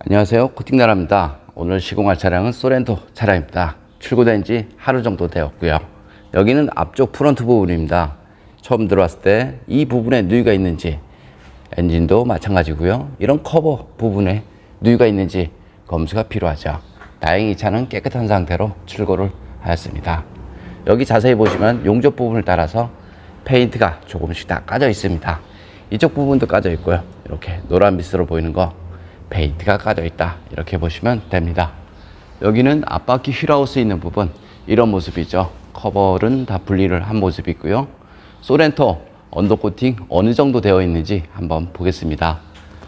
안녕하세요, 코팅나라입니다. 오늘 시공할 차량은 소렌토 차량입니다. 출고된 지 하루 정도 되었고요. 여기는 앞쪽 프론트 부분입니다. 처음 들어왔을 때 이 부분에 누유가 있는지, 엔진도 마찬가지고요. 이런 커버 부분에 누유가 있는지 검수가 필요하죠. 다행히 이 차는 깨끗한 상태로 출고를 하였습니다. 여기 자세히 보시면 용접 부분을 따라서 페인트가 조금씩 다 까져 있습니다. 이쪽 부분도 까져 있고요. 이렇게 노란 빛으로 보이는 거 페인트가 까져 있다, 이렇게 보시면 됩니다. 여기는 앞바퀴 휠하우스 있는 부분, 이런 모습이죠. 커버는 다 분리를 한 모습이고요. 소렌토 언더코팅 어느 정도 되어 있는지 한번 보겠습니다.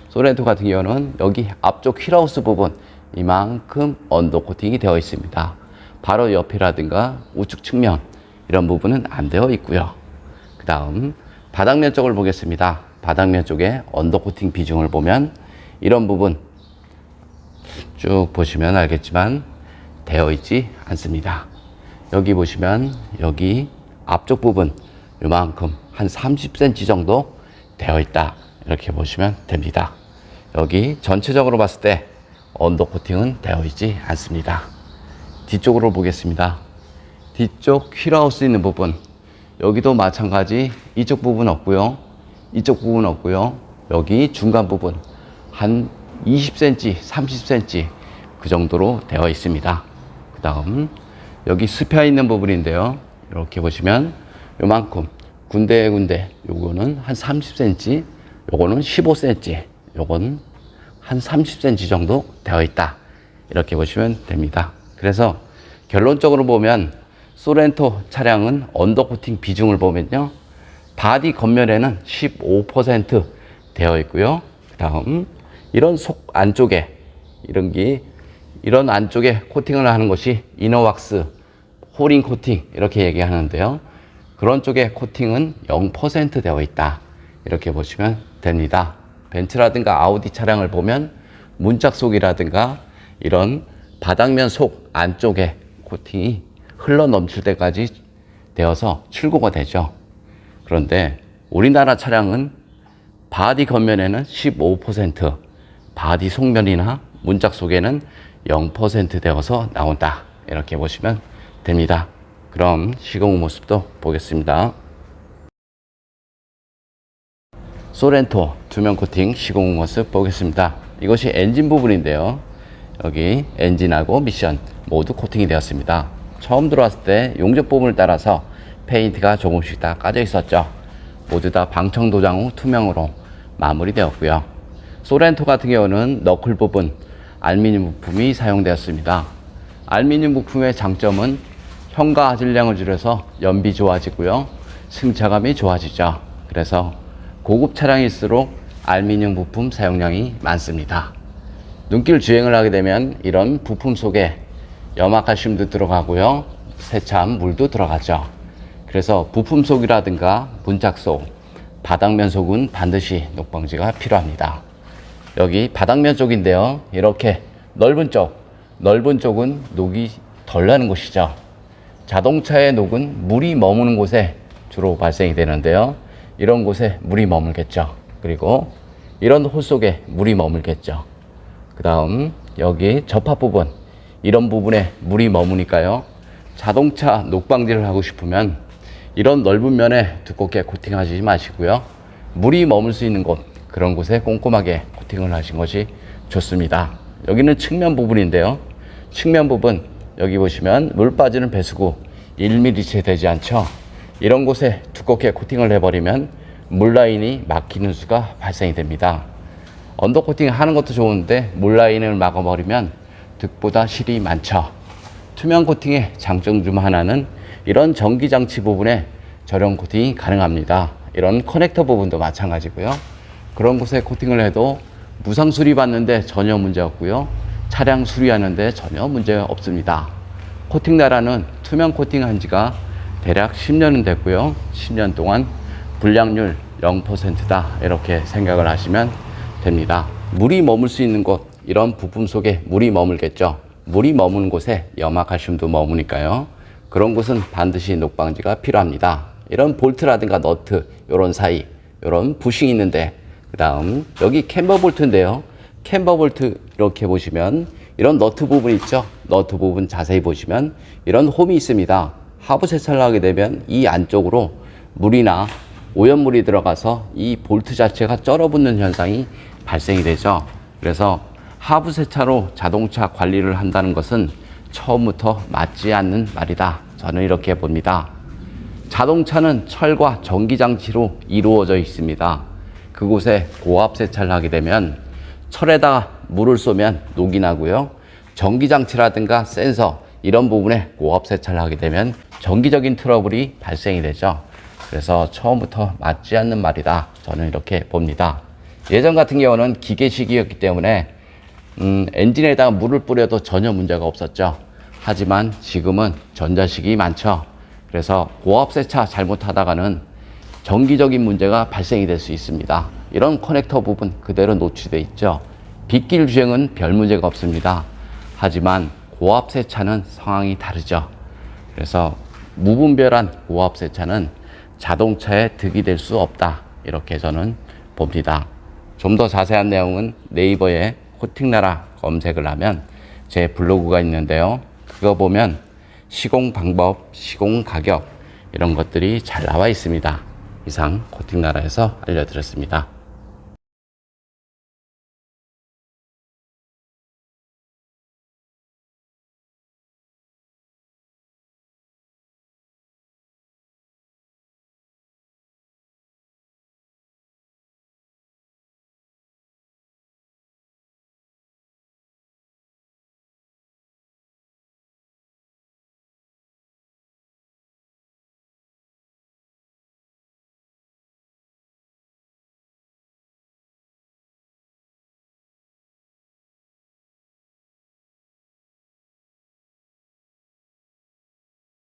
소렌토 같은 경우는 여기 앞쪽 휠하우스 부분 이만큼 언더코팅이 되어 있습니다. 바로 옆이라든가 우측 측면 이런 부분은 안 되어 있고요. 그 다음 바닥면 쪽을 보겠습니다. 바닥면 쪽에 언더코팅 비중을 보면 이런 부분 쭉 보시면 알겠지만 되어 있지 않습니다. 여기 보시면 여기 앞쪽 부분 이만큼 한 30cm 정도 되어 있다, 이렇게 보시면 됩니다. 여기 전체적으로 봤을 때 언더코팅은 되어 있지 않습니다. 뒤쪽으로 보겠습니다. 뒤쪽 휠하우스 있는 부분, 여기도 마찬가지 이쪽 부분 없고요. 이쪽 부분 없고요. 여기 중간 부분 한 20cm, 30cm 그 정도로 되어 있습니다. 그 다음 여기 습혀 있는 부분인데요. 이렇게 보시면 요만큼 군데군데 요거는 한 30cm, 요거는 15cm, 요건 한 30cm 정도 되어 있다, 이렇게 보시면 됩니다. 그래서 결론적으로 보면 소렌토 차량은 언더코팅 비중을 보면요, 바디 겉면에는 15% 되어 있고요. 그 다음 이런 속 안쪽에 이런 안쪽에 코팅을 하는 것이 이너왁스 호링 코팅, 이렇게 얘기하는데요. 그런 쪽에 코팅은 0% 되어 있다, 이렇게 보시면 됩니다. 벤츠라든가 아우디 차량을 보면 문짝 속이라든가 이런 바닥면 속 안쪽에 코팅이 흘러 넘칠 때까지 되어서 출고가 되죠. 그런데 우리나라 차량은 바디 겉면에는 15%, 바디 속면이나 문짝 속에는 0% 되어서 나온다, 이렇게 보시면 됩니다. 그럼 시공 모습도 보겠습니다. 소렌토 투명 코팅 시공 모습 보겠습니다. 이것이 엔진 부분인데요. 여기 엔진하고 미션 모두 코팅이 되었습니다. 처음 들어왔을 때 용접 부분을 따라서 페인트가 조금씩 다 까져 있었죠. 모두 다 방청 도장 후 투명으로 마무리되었고요. 소렌토 같은 경우는 너클 부분 알루미늄 부품이 사용되었습니다. 알루미늄 부품의 장점은 현가 질량을 줄여서 연비 좋아지고요, 승차감이 좋아지죠. 그래서 고급 차량일수록 알루미늄 부품 사용량이 많습니다. 눈길 주행을 하게 되면 이런 부품 속에 염화칼슘도 들어가고요, 세참 물도 들어가죠. 그래서 부품 속이라든가 문짝 속, 바닥면 속은 반드시 녹방지가 필요합니다. 여기 바닥면 쪽인데요, 이렇게 넓은 쪽은 녹이 덜 나는 곳이죠. 자동차의 녹은 물이 머무는 곳에 주로 발생이 되는데요. 이런 곳에 물이 머물겠죠. 그리고 이런 홀 속에 물이 머물겠죠. 그 다음 여기 접합 부분, 이런 부분에 물이 머무니까요, 자동차 녹방지를 하고 싶으면 이런 넓은 면에 두껍게 코팅하지 마시고요, 물이 머물 수 있는 곳, 그런 곳에 꼼꼼하게 코팅을 하신 것이 좋습니다. 여기는 측면 부분인데요. 측면 부분 여기 보시면 물 빠지는 배수구 1mm 채 되지 않죠. 이런 곳에 두껍게 코팅을 해버리면 물 라인이 막히는 수가 발생이 됩니다. 언더 코팅 하는 것도 좋은데 물 라인을 막아버리면 득보다 실이 많죠. 투명 코팅의 장점 중 하나는 이런 전기장치 부분에 저렴 코팅이 가능합니다. 이런 커넥터 부분도 마찬가지고요. 그런 곳에 코팅을 해도 무상 수리 받는데 전혀 문제 없고요, 차량 수리하는데 전혀 문제 없습니다. 코팅나라는 투명 코팅 한 지가 대략 10년은 됐고요. 10년 동안 불량률 0%다, 이렇게 생각을 하시면 됩니다. 물이 머물 수 있는 곳, 이런 부품 속에 물이 머물겠죠. 물이 머무는 곳에 염화칼슘도 머무니까요. 그런 곳은 반드시 녹방지가 필요합니다. 이런 볼트라든가 너트, 이런 사이, 이런 부싱이 있는데, 그 다음 여기 캠버 볼트인데요. 캠버 볼트 이렇게 보시면 이런 너트 부분 있죠? 너트 부분 자세히 보시면 이런 홈이 있습니다. 하부 세차를 하게 되면 이 안쪽으로 물이나 오염물이 들어가서 이 볼트 자체가 쩔어붙는 현상이 발생이 되죠. 그래서 하부 세차로 자동차 관리를 한다는 것은 처음부터 맞지 않는 말이다. 저는 이렇게 봅니다. 자동차는 철과 전기 장치로 이루어져 있습니다. 그곳에 고압 세차를 하게 되면 철에다가 물을 쏘면 녹이 나고요. 전기 장치라든가 센서 이런 부분에 고압 세차를 하게 되면 정기적인 트러블이 발생이 되죠. 그래서 처음부터 맞지 않는 말이다. 저는 이렇게 봅니다. 예전 같은 경우는 기계식이었기 때문에 엔진에다가 물을 뿌려도 전혀 문제가 없었죠. 하지만 지금은 전자식이 많죠. 그래서 고압 세차 잘못하다가는 정기적인 문제가 발생이 될 수 있습니다. 이런 커넥터 부분 그대로 노출되어 있죠. 빗길 주행은 별 문제가 없습니다. 하지만 고압 세차는 상황이 다르죠. 그래서 무분별한 고압 세차는 자동차에 득이 될 수 없다. 이렇게 저는 봅니다. 좀 더 자세한 내용은 네이버에 코팅나라 검색을 하면 제 블로그가 있는데요. 그거 보면 시공 방법, 시공 가격 이런 것들이 잘 나와 있습니다. 이상 코팅나라에서 알려드렸습니다.